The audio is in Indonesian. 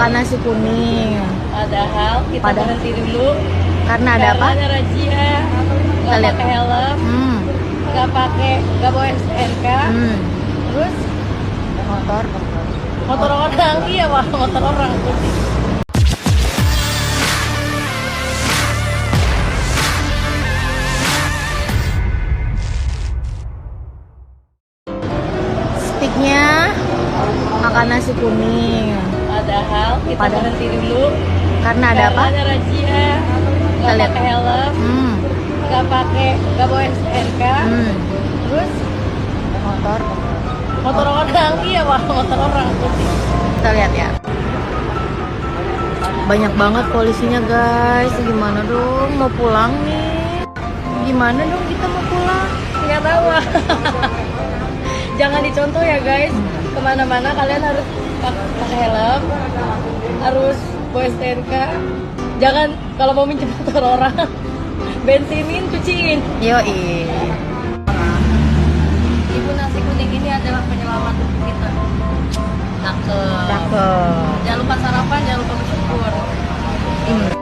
makan nasi kuning. Padahal kita Padahal. berhenti dulu Karena ada apa? Karena ada razia, nggak lihat. pakai helm, nggak bawa STNK, terus Motor. motor orang, iya wah motor orang. Sticknya makan nasi kuning. Padahal kita Padahal. berhenti dulu Karena ada apa? Karena ada razia, nggak lihat. pakai helm, nggak bawa STNK, terus Motor. motor orang, iya wah motor orang. Kita lihat ya. Banyak banget polisinya guys. Gimana dong? Mau pulang nih. Gimana dong kita mau pulang? Nggak tahu. Jangan dicontoh ya guys. Kemana-mana kalian harus pakai helm, harus bawa STNK. Jangan kalau mau minjem motor orang, bensinin, cuciin. Yoi. Ibu nasi kuning ini adalah penyelamat kita. Cakep. Cakep. Jangan lupa sarapan, jangan lupa bersyukur. Ini.